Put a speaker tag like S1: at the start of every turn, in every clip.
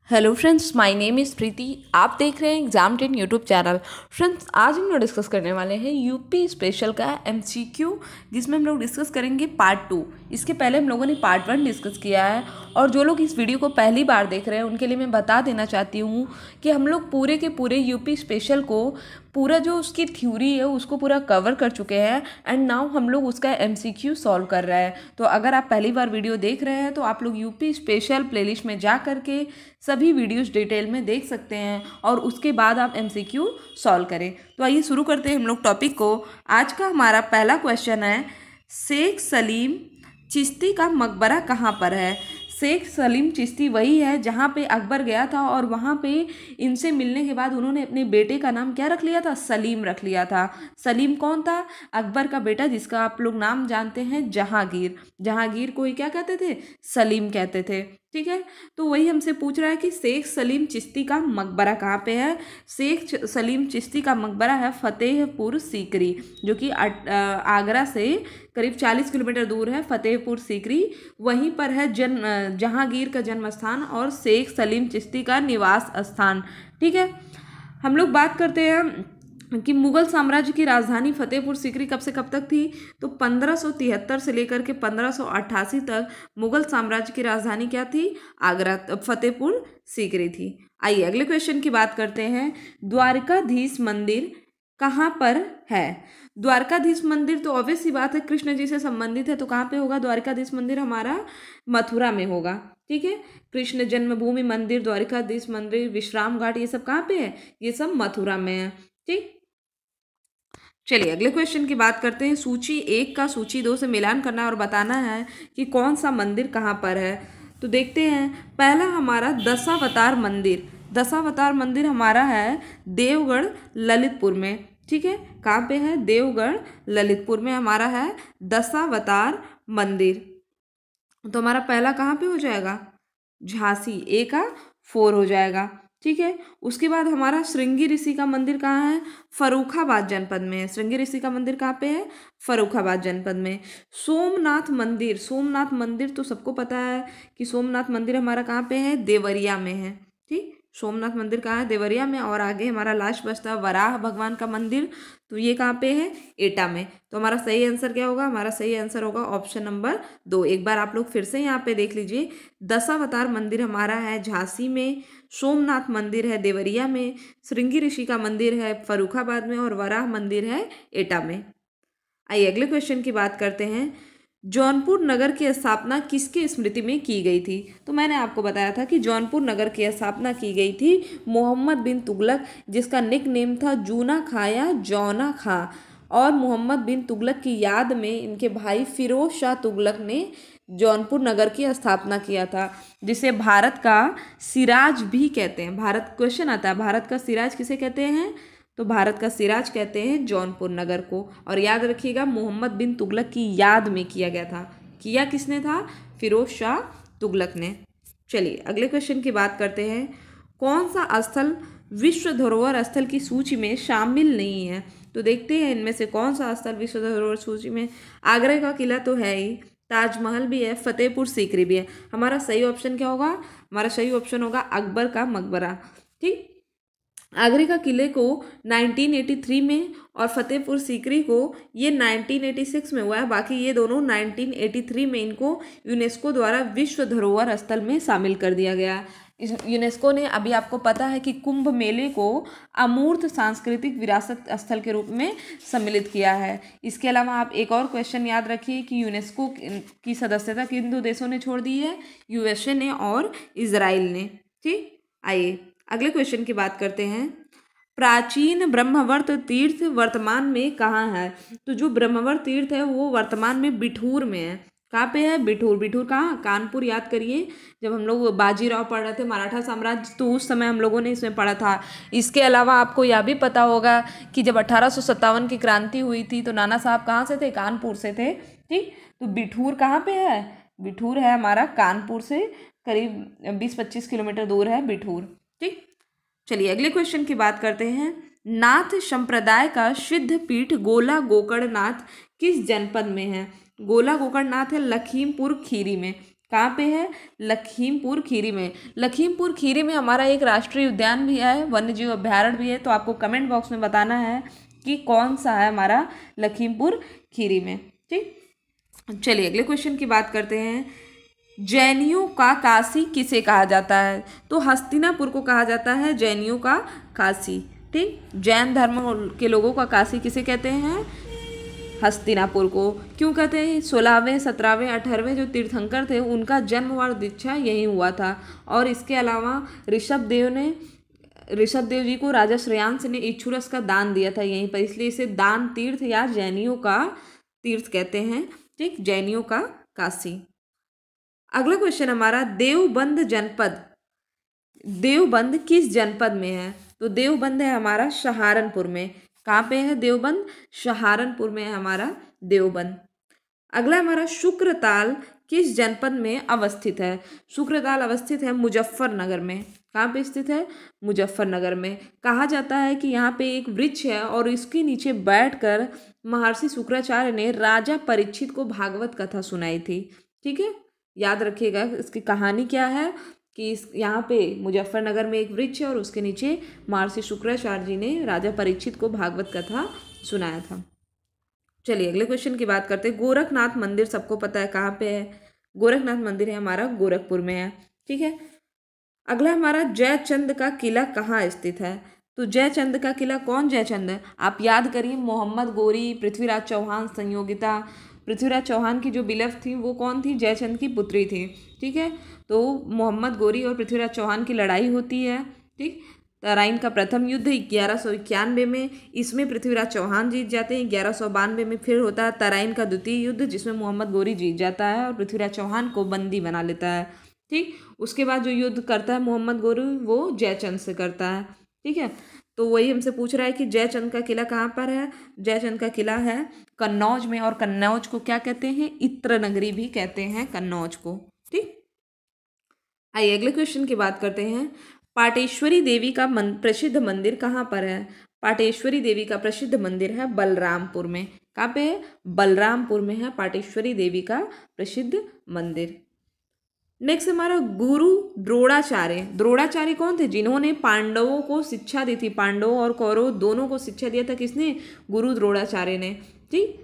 S1: Hello friends, my name is Preeti. आप देख रहे हैं एग्जाम 10 यूट्यूब चैनल। फ्रेंड्स, आज हम लोग डिस्कस करने वाले हैं यूपी स्पेशल का एमसीक्यू, जिसमें हम लोग डिस्कस करेंगे पार्ट 2। इसके पहले हम लोगों ने पार्ट 1 डिस्कस किया है, और जो लोग इस वीडियो को पहली बार देख रहे हैं उनके लिए मैं बता देना चाहती हूँ कि हम लोग पूरे के पूरे यूपी स्पेशल को पूरा जो उसकी थ्योरी है उसको पूरा कवर कर चुके हैं, एंड नाउ हम लोग उसका एमसीक्यू सॉल्व कर रहे हैं। तो अगर आप पहली बार वीडियो देख रहे हैं तो आप लोग यूपी स्पेशल प्लेलिस्ट में जा करके सभी वीडियोस डिटेल में देख सकते हैं, और उसके बाद आप एमसीक्यू सॉल्व करें। तो आइए शुरू करते हैं हम लोग टॉपिक को। आज का हमारा पहला क्वेश्चन है, शेख सलीम चिश्ती का मकबरा कहाँ पर है। शेख सलीम चिश्ती वही है जहाँ पे अकबर गया था, और वहाँ पे इनसे मिलने के बाद उन्होंने अपने बेटे का नाम क्या रख लिया था, सलीम रख लिया था। सलीम कौन था, अकबर का बेटा, जिसका आप लोग नाम जानते हैं जहांगीर। जहांगीर को ही क्या कहते थे, सलीम कहते थे। ठीक है, तो वही हमसे पूछ रहा है कि शेख सलीम चिश्ती का मकबरा कहाँ पे है। शेख सलीम चिश्ती का मकबरा है फतेहपुर सीकरी, जो कि आगरा से करीब 40 किलोमीटर दूर है। फतेहपुर सीकरी वहीं पर है जहांगीर का जन्म स्थान और शेख सलीम चिश्ती का निवास स्थान। ठीक है, हम लोग बात करते हैं कि मुगल साम्राज्य की राजधानी फतेहपुर सीकरी कब से कब तक थी। तो 1573 से लेकर के 1588 तक मुगल साम्राज्य की राजधानी क्या थी, आगरा, फतेहपुर सीकरी थी। आइए अगले क्वेश्चन की बात करते हैं। द्वारकाधीश मंदिर कहाँ पर है। द्वारकाधीश मंदिर तो ऑब्वियस सी बात है, कृष्ण जी से संबंधित है, तो कहाँ पे होगा, द्वारकाधीश मंदिर हमारा मथुरा में होगा। ठीक है, कृष्ण जन्मभूमि मंदिर, द्वारकाधीश मंदिर, विश्राम घाट, ये सब कहाँ पे है, ये सब मथुरा में है। ठीक, चलिए अगले क्वेश्चन की बात करते हैं। सूची 1 का सूची 2 से मिलान करना और बताना है कि कौन सा मंदिर कहाँ पर है। तो देखते हैं, पहला हमारा दशावतार मंदिर। दशावतार मंदिर हमारा है देवगढ़ ललितपुर में। ठीक है, कहाँ पे है, देवगढ़ ललितपुर में हमारा है दशावतार मंदिर। तो हमारा पहला कहाँ पे हो जाएगा, झांसी, ए का 4 हो जाएगा। ठीक है, उसके बाद हमारा श्रृंगी ऋषि का मंदिर कहाँ है, फर्रुखाबाद जनपद में है। श्रृंगी ऋषि का मंदिर कहाँ पे है, फर्रुखाबाद जनपद में। सोमनाथ मंदिर, सोमनाथ मंदिर तो सबको पता है कि सोमनाथ मंदिर हमारा कहाँ पे है, देवरिया में है। ठीक, सोमनाथ मंदिर कहाँ है, देवरिया में। और आगे हमारा लास्ट बचता है वराह भगवान का मंदिर, तो ये कहाँ पे है, एटा में। तो हमारा सही आंसर क्या होगा, हमारा सही आंसर होगा ऑप्शन नंबर 2। एक बार आप लोग फिर से यहाँ पे देख लीजिए, दशावतार मंदिर हमारा है झांसी में, सोमनाथ मंदिर है देवरिया में, श्रृंगी ऋषि का मंदिर है फर्रुखाबाद में, और वराह मंदिर है एटा में। आइए अगले क्वेश्चन की बात करते हैं। जौनपुर नगर की स्थापना किसकी स्मृति में की गई थी। तो मैंने आपको बताया था कि जौनपुर नगर की स्थापना की गई थी मोहम्मद बिन तुगलक, जिसका निक नेम था जूना खां या जौना खां, और मोहम्मद बिन तुगलक की याद में इनके भाई फिरोज शाह तुगलक ने जौनपुर नगर की स्थापना किया था, जिसे भारत का सिराज भी कहते हैं। भारत, क्वेश्चन आता है, भारत का सिराज किसे कहते हैं, तो भारत का सिराज कहते हैं जौनपुर नगर को। और याद रखिएगा, मोहम्मद बिन तुगलक की याद में किया गया था। किया किसने था, फिरोज शाह तुगलक ने। चलिए अगले क्वेश्चन की बात करते हैं। कौन सा स्थल विश्व धरोहर स्थल की सूची में शामिल नहीं है। तो देखते हैं इनमें से कौन सा स्थल विश्व धरोहर सूची में। आगरा का किला तो है ही, ताजमहल भी है, फतेहपुर सीकरी भी है। हमारा सही ऑप्शन क्या होगा, हमारा सही ऑप्शन होगा अकबर का मकबरा। ठीक, आगरे का किले को 1983 में और फतेहपुर सीकरी को ये 1986 में हुआ है। बाकी ये दोनों 1983 में इनको यूनेस्को द्वारा विश्व धरोहर स्थल में शामिल कर दिया गया। इस यूनेस्को ने, अभी आपको पता है कि कुंभ मेले को अमूर्त सांस्कृतिक विरासत स्थल के रूप में सम्मिलित किया है। इसके अलावा आप एक और क्वेश्चन याद रखिए कि यूनेस्को की सदस्यता किन 2 देशों ने छोड़ दी है, यूएसए ने और इजराइल ने। ठीक, आइए अगले क्वेश्चन की बात करते हैं। प्राचीन ब्रह्मवर्त तीर्थ वर्तमान में कहाँ है। तो जो ब्रह्मवर्त तीर्थ है वो वर्तमान में बिठूर में है। कहाँ पे है, बिठूर। बिठूर कहाँ, कानपुर। याद करिए, जब हम लोग बाजीराव पढ़ रहे थे मराठा साम्राज्य, तो उस समय हम लोगों ने इसमें पढ़ा था। इसके अलावा आपको यह भी पता होगा कि जब 1857 की क्रांति हुई थी तो नाना साहब कहाँ से थे, कानपुर से थे। ठीक, तो बिठूर कहाँ पे है, बिठूर है हमारा कानपुर से करीब 20-25 किलोमीटर दूर है बिठूर। ठीक, चलिए अगले क्वेश्चन की बात करते हैं। नाथ संप्रदाय का सिद्ध पीठ गोला गोकर्णनाथ किस जनपद में है। गोला गोकर्णनाथ है लखीमपुर खीरी में। कहाँ पे है? लखीमपुर खीरी में। लखीमपुर खीरी में हमारा एक राष्ट्रीय उद्यान भी है, वन्य जीव अभ्यारण्य भी है। तो आपको कमेंट बॉक्स में बताना है कि कौन सा है हमारा लखीमपुर खीरी में। ठीक, चलिए अगले क्वेश्चन की बात करते हैं। जैनियों का काशी किसे कहा जाता है? तो हस्तिनापुर को कहा जाता है जैनियों का काशी। ठीक, जैन धर्म के लोगों का काशी किसे कहते हैं? हस्तिनापुर को। क्यों कहते हैं? 16वें 17वें 18वें जो तीर्थंकर थे उनका जन्म और दीक्षा यहीं हुआ था। और इसके अलावा ऋषभ देव जी को राजा श्रेयांश ने इक्षुरस का दान दिया था यहीं पर, इसलिए इसे दान तीर्थ या जैनियों का तीर्थ कहते हैं। ठीक, जैनियों का काशी। अगला क्वेश्चन हमारा, देवबंद किस जनपद में है? तो देवबंद है हमारा सहारनपुर में। कहाँ पे है देवबंद? सहारनपुर में है हमारा देवबंद। अगला हमारा, शुक्रताल किस जनपद में अवस्थित है? शुक्रताल अवस्थित है मुजफ्फरनगर में। कहाँ पे स्थित है? मुजफ्फरनगर में। कहा जाता है कि यहाँ पे एक वृक्ष है और इसके नीचे बैठकर महर्षि शुक्राचार्य ने राजा परीक्षित को भागवत कथा सुनाई थी। ठीक है, याद रखिएगा इसकी कहानी क्या है कि इस यहाँ पे मुजफ्फरनगर में एक वृक्ष है और उसके नीचे महर्षि शुक्राचार्य जी ने राजा परीक्षित को भागवत कथा सुनाया था। चलिए अगले क्वेश्चन की बात करते हैं। गोरखनाथ मंदिर सबको पता है कहाँ पे है? गोरखनाथ मंदिर है हमारा गोरखपुर में है। ठीक है, अगला हमारा, जयचंद का किला कहाँ स्थित है? तो जयचंद का किला, कौन जयचंद है? आप याद करिए, मोहम्मद गोरी, पृथ्वीराज चौहान संयोगिता। पृथ्वीराज चौहान की जो बिलफ थी वो कौन थी? जयचंद की पुत्री थी। ठीक है, तो मोहम्मद गोरी और पृथ्वीराज चौहान की लड़ाई होती है। ठीक, तराइन का प्रथम युद्ध 1191 में, इसमें पृथ्वीराज चौहान जीत जाते हैं। 1192 में फिर होता है तराइन का द्वितीय युद्ध, जिसमें मोहम्मद गोरी जीत जाता है और पृथ्वीराज चौहान को बंदी बना लेता है। ठीक, उसके बाद जो युद्ध करता है मोहम्मद गोरी वो जयचंद से करता है। ठीक है, तो वही हमसे पूछ रहा है कि जयचंद का किला कहाँ पर है? जयचंद का किला है कन्नौज में। और कन्नौज को क्या कहते हैं? इत्र नगरी भी कहते हैं कन्नौज को। ठीक, आइए अगले क्वेश्चन की बात करते हैं। पाटेश्वरी देवी का प्रसिद्ध मंदिर कहाँ पर है? पाटेश्वरी देवी का प्रसिद्ध मंदिर है बलरामपुर में। कहाँ पे है? बलरामपुर में है पाटेश्वरी देवी का प्रसिद्ध मंदिर। नेक्स्ट हमारा, गुरु द्रोणाचार्य। द्रोणाचार्य कौन थे? जिन्होंने पांडवों को शिक्षा दी थी। पांडवों और कौरव दोनों को शिक्षा दिया था किसने? गुरु द्रोणाचार्य ने। ठीक,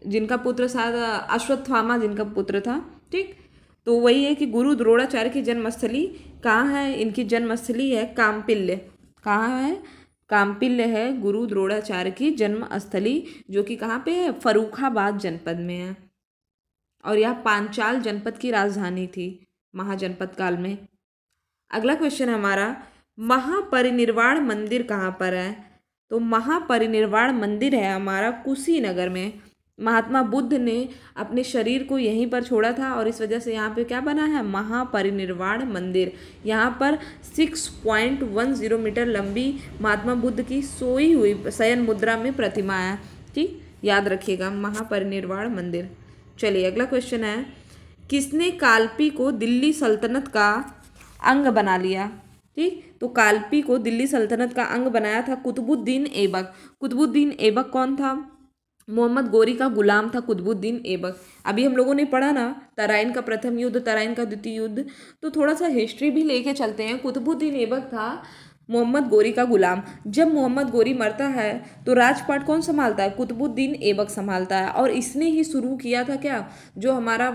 S1: जिनका पुत्र शायद अश्वत्थामा जिनका पुत्र था। ठीक, तो वही है कि गुरु द्रोणाचार्य की जन्मस्थली कहाँ है? इनकी जन्मस्थली है काम्पिल्य। कहाँ है? काम्पिल्य है गुरु द्रोणाचार्य की जन्मस्थली, जो कि कहाँ पे है? फर्रुखाबाद जनपद में है। और यह पांचाल जनपद की राजधानी थी महाजनपद काल में। अगला क्वेश्चन हमारा, महापरिनिर्वाण मंदिर कहाँ पर है? तो महापरिनिर्वाण मंदिर है हमारा कुशीनगर में। महात्मा बुद्ध ने अपने शरीर को यहीं पर छोड़ा था और इस वजह से यहाँ पे क्या बना है? महापरिनिर्वाण मंदिर। यहाँ पर 6.10 मीटर लंबी महात्मा बुद्ध की सोई हुई शयन मुद्रा में प्रतिमा है। ठीक, याद रखिएगा महापरिनिर्वाण मंदिर। चलिए अगला क्वेश्चन है, किसने कालपी को दिल्ली सल्तनत का अंग बना लिया? ठीक, तो कालपी को दिल्ली सल्तनत का अंग बनाया था कुतुबुद्दीन ऐबक। कुतुबुद्दीन ऐबक कौन था? मोहम्मद गोरी का गुलाम था कुतुबुद्दीन ऐबक। अभी हम लोगों ने पढ़ा ना तराइन का प्रथम युद्ध, तराइन का द्वितीय युद्ध, तो थोड़ा सा हिस्ट्री भी लेके चलते हैं। कुतुबुद्दीन ऐबक था मोहम्मद गोरी का गुलाम। जब मोहम्मद गोरी मरता है तो राजपाट कौन संभालता है? कुतुबुद्दीन ऐबक संभालता है। और इसने ही शुरू किया था क्या? जो हमारा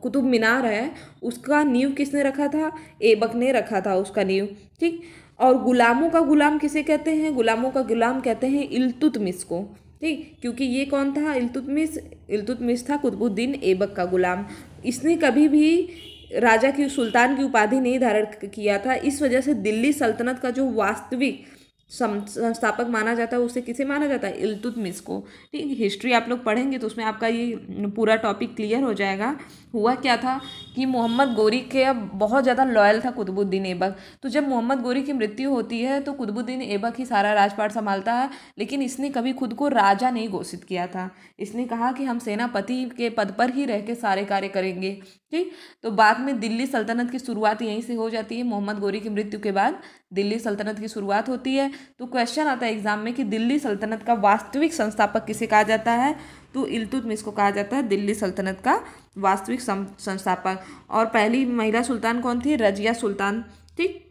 S1: कुतुब मीनार है उसका नींव किसने रखा था? ऐबक ने रखा था उसका नींव। ठीक, और गुलामों का गुलाम किसे कहते हैं? गुलामों का गुलाम कहते हैं इल्तुतमिश को। ठीक, क्योंकि ये कौन था? इल्तुतमिश था कुतुबुद्दीन ऐबक का गुलाम। इसने कभी भी राजा की सुल्तान की उपाधि नहीं धारण किया था। इस वजह से दिल्ली सल्तनत का जो वास्तविक संस्थापक माना जाता है उसे किसे माना जाता है? इल्तुतमिश को। ठीक, हिस्ट्री आप लोग पढ़ेंगे तो उसमें आपका ये पूरा टॉपिक क्लियर हो जाएगा। हुआ क्या था कि मोहम्मद गोरी के बहुत ज़्यादा लॉयल था कुतुबुद्दीन ऐबक। तो जब मोहम्मद गोरी की मृत्यु होती है तो कुतुबुद्दीन ऐबक ही सारा राजपाट संभालता है, लेकिन इसने कभी खुद को राजा नहीं घोषित किया था। इसने कहा कि हम सेनापति के पद पर ही रह के सारे कार्य करेंगे। ठीक, तो बाद में दिल्ली सल्तनत की शुरुआत यहीं से हो जाती है। मोहम्मद गोरी की मृत्यु के बाद दिल्ली सल्तनत की शुरुआत होती है। तो क्वेश्चन आता है एग्जाम में कि दिल्ली सल्तनत का वास्तविक संस्थापक किसे कहा जाता है, तो इल्तुतमिश को कहा जाता है दिल्ली सल्तनत का वास्तविक संस्थापक। और पहली महिला सुल्तान कौन थी, रजिया सुल्तान। ठीक,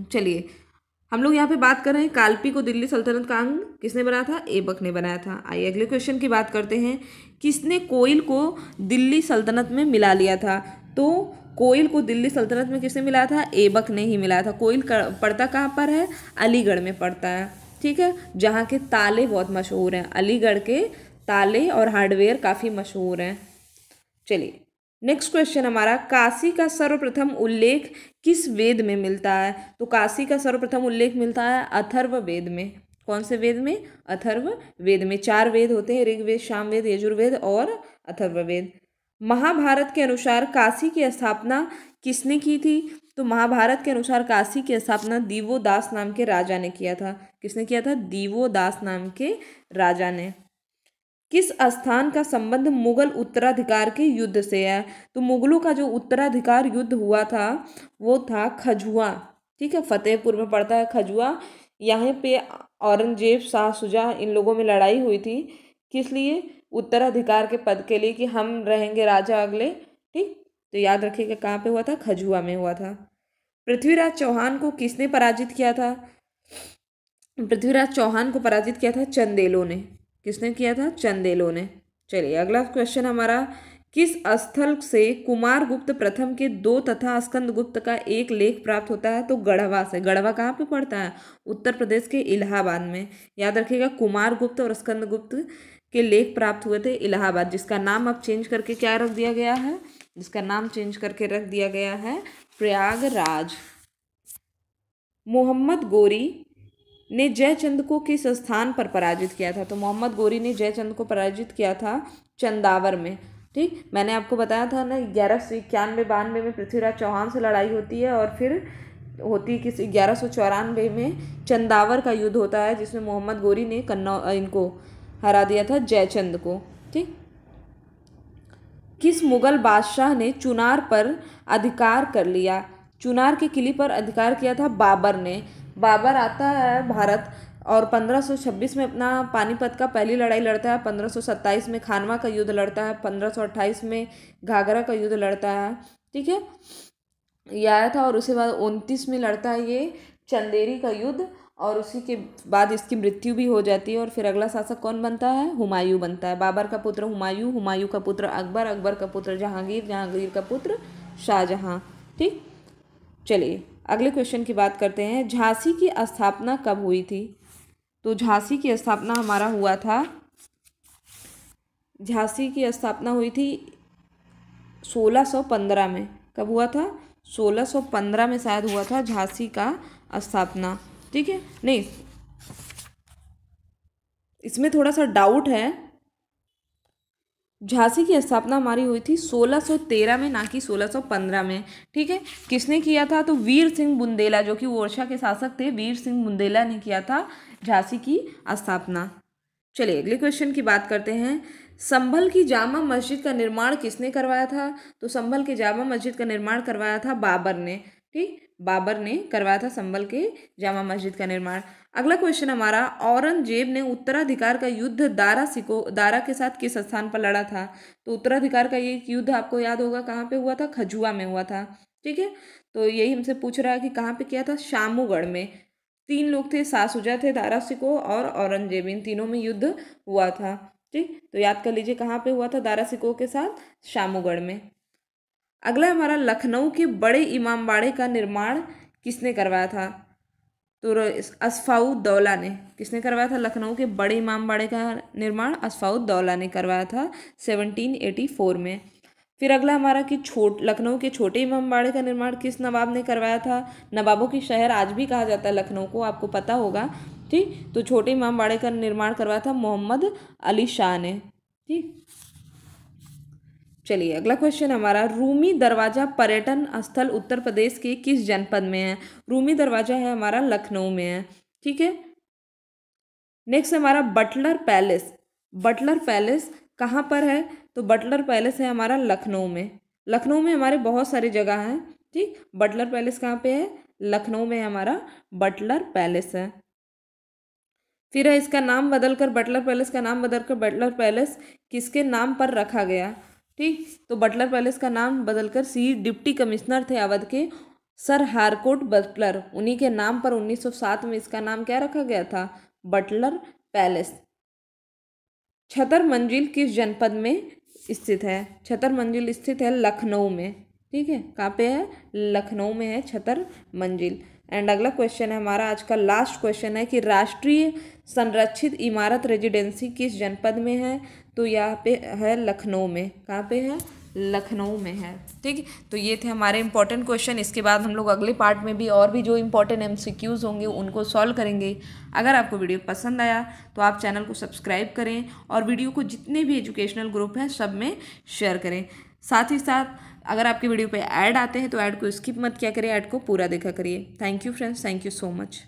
S1: चलिए हम लोग यहाँ पे बात कर रहे हैं कालपी को दिल्ली सल्तनत का अंग किसने बनाया था, ऐबक ने बनाया था। आइए अगले क्वेश्चन की बात करते हैं, किसने कोइल को दिल्ली सल्तनत में मिला लिया था, तो कोइल को दिल्ली सल्तनत में किसने मिलाया था, ऐबक ने ही मिलाया था। कोइल पड़ता कहाँ पर है, अलीगढ़ में पड़ता है, ठीक है, जहाँ के ताले बहुत मशहूर हैं, अलीगढ़ के ताले और हार्डवेयर काफ़ी मशहूर हैं। चलिए नेक्स्ट क्वेश्चन हमारा, काशी का सर्वप्रथम उल्लेख किस वेद में मिलता है, तो काशी का सर्वप्रथम उल्लेख मिलता है अथर्व वेद में। कौन से वेद में, अथर्व वेद में। 4 वेद होते हैं, ऋग्वेद, सामवेद, यजुर्वेद और अथर्ववेद। महाभारत के अनुसार काशी की स्थापना किसने की थी, तो महाभारत के अनुसार काशी की स्थापना दिवोदास नाम के राजा ने किया था। किसने किया था, दिवोदास नाम के राजा ने। किस स्थान का संबंध मुगल उत्तराधिकार के युद्ध से है, तो मुगलों का जो उत्तराधिकार युद्ध हुआ था वो था खजुआ, ठीक है, फतेहपुर में पड़ता है खजुआ। यहाँ पे औरंगजेब, शाह शुजा, इन लोगों में लड़ाई हुई थी, किस लिए, उत्तराधिकार के पद के लिए, कि हम रहेंगे राजा अगले। ठीक, तो याद रखिएगा कहाँ पे हुआ था, खजुआ में हुआ था। पृथ्वीराज चौहान को किसने पराजित किया था, पृथ्वीराज चौहान को पराजित किया था चंदेलों ने। किसने किया था, चंदेलों ने। चलिए अगला क्वेश्चन हमारा, किस स्थल से कुमारगुप्त प्रथम के 2 तथा स्कंदगुप्त का 1 लेख प्राप्त होता है, तो गढ़वा से। गढ़वा कहाँ पे पड़ता है, उत्तर प्रदेश के इलाहाबाद में। याद रखिएगा कुमारगुप्त और स्कंदगुप्त के लेख प्राप्त हुए थे इलाहाबाद, जिसका नाम अब चेंज करके क्या रख दिया गया है, जिसका नाम चेंज करके रख दिया गया है प्रयागराज। मोहम्मद गोरी ने जयचंद को किस स्थान पर पराजित किया था, तो मोहम्मद गोरी ने जयचंद को पराजित किया था चंदावर में। ठीक, मैंने आपको बताया था ना 1191-92 में पृथ्वीराज चौहान से लड़ाई होती है, और फिर होती किस 1194 में चंदावर का युद्ध होता है, जिसमें मोहम्मद गोरी ने इनको हरा दिया था, जयचंद को। ठीक, किस मुगल बादशाह ने चुनार पर अधिकार कर लिया, चुनार के किले पर अधिकार किया था बाबर ने। बाबर आता है भारत और 1526 में अपना पानीपत का पहली लड़ाई लड़ता है, 1527 में खानवा का युद्ध लड़ता है, 1528 में घाघरा का युद्ध लड़ता है। ठीक है, ये आया था, और उसके बाद 29 में लड़ता है ये चंदेरी का युद्ध, और उसी के बाद इसकी मृत्यु भी हो जाती है। और फिर अगला शासक कौन बनता है, हुमायूं बनता है। बाबर का पुत्र हुमायूं, हुमायूं का पुत्र अकबर, अकबर का पुत्र जहांगीर, जहांगीर का पुत्र शाहजहां। ठीक, चलिए अगले क्वेश्चन की बात करते हैं, झांसी की स्थापना कब हुई थी, तो झांसी की स्थापना हमारा हुआ था, झांसी की स्थापना हुई थी 1615 में। कब हुआ था, 1615 में शायद हुआ था झांसी का स्थापना। ठीक है, नहीं इसमें थोड़ा सा डाउट है, झांसी की स्थापना हमारी हुई थी 1613 में, ना कि 1615 में। ठीक है, किसने किया था, तो वीर सिंह बुंदेला, जो कि ओरछा के शासक थे, वीर सिंह बुंदेला ने किया था झांसी की स्थापना। चलिए अगले क्वेश्चन की बात करते हैं, संभल की जामा मस्जिद का निर्माण किसने करवाया था, तो संभल की जामा मस्जिद का निर्माण करवाया था बाबर ने। ठीक, बाबर ने करवाया था संभल के जामा मस्जिद का निर्माण। अगला क्वेश्चन हमारा, औरंगजेब ने उत्तराधिकार का युद्ध दारा के साथ किस स्थान पर लड़ा था, तो उत्तराधिकार का ये युद्ध आपको याद होगा कहाँ पे हुआ था, खजुआ में हुआ था। ठीक है, तो यही हमसे पूछ रहा है कि कहाँ पे किया था, शामूगढ़ में। 3 लोग थे, शाह शुजा थे, दारा सिकोह और औरंगजेब, इन तीनों में युद्ध हुआ था। ठीक, तो याद कर लीजिए कहाँ पे हुआ था, दारा सिकोह के साथ शामूगढ़ में। अगला हमारा, लखनऊ के बड़े इमामबाड़े का निर्माण किसने करवाया था, तो अस्फाउद्दौला ने। किसने करवाया था, लखनऊ के बड़े इमामबाड़े का निर्माण अस्फाउद्दौला ने करवाया था 1784 में। फिर अगला हमारा कि लखनऊ के छोटे इमामबाड़े का निर्माण किस नवाब ने करवाया था, नवाबों की शहर आज भी कहा जाता है लखनऊ को, आपको पता होगा। ठीक, तो छोटे इमामबाड़े का निर्माण करवाया था मोहम्मद अली शाह ने। ठीक, चलिए अगला क्वेश्चन हमारा, रूमी दरवाजा पर्यटन स्थल उत्तर प्रदेश के किस जनपद में है, रूमी दरवाजा है हमारा लखनऊ में है। ठीक है, नेक्स्ट हमारा बटलर पैलेस, बटलर पैलेस कहाँ पर है, तो बटलर पैलेस है हमारा लखनऊ में। लखनऊ में हमारे बहुत सारी जगह हैं। ठीक, बटलर पैलेस कहाँ पे है, लखनऊ में हमारा बटलर पैलेस है। फिर है इसका नाम बदलकर बटलर पैलेस का नाम बदलकर बटलर पैलेस किसके नाम पर रखा गया। ठीक, तो बटलर पैलेस का नाम बदलकर सी डिप्टी कमिश्नर थे अवध के सर हारकोर्ट बटलर, उन्हीं के नाम पर 1907 में इसका नाम क्या रखा गया था, बटलर पैलेस। छतर मंजिल किस जनपद में स्थित है। छतर मंजिल स्थित है लखनऊ में। ठीक है, कहाँ पे है, लखनऊ में है छतर मंजिल। एंड अगला क्वेश्चन है हमारा आज का लास्ट क्वेश्चन है कि राष्ट्रीय संरक्षित इमारत रेजिडेंसी किस जनपद में है, तो यहाँ पे है लखनऊ में। कहाँ पे है, लखनऊ में है। ठीक है, तो ये थे हमारे इंपॉर्टेंट क्वेश्चन। इसके बाद हम लोग अगले पार्ट में भी और भी जो इंपॉर्टेंट MCQs होंगे उनको सॉल्व करेंगे। अगर आपको वीडियो पसंद आया तो आप चैनल को सब्सक्राइब करें और वीडियो को जितने भी एजुकेशनल ग्रुप हैं सब में शेयर करें। साथ ही साथ अगर आपके वीडियो पे ऐड आते हैं तो ऐड को स्किप मत किया करिए, ऐड को पूरा देखा करिए। Thank you friends, thank you so much.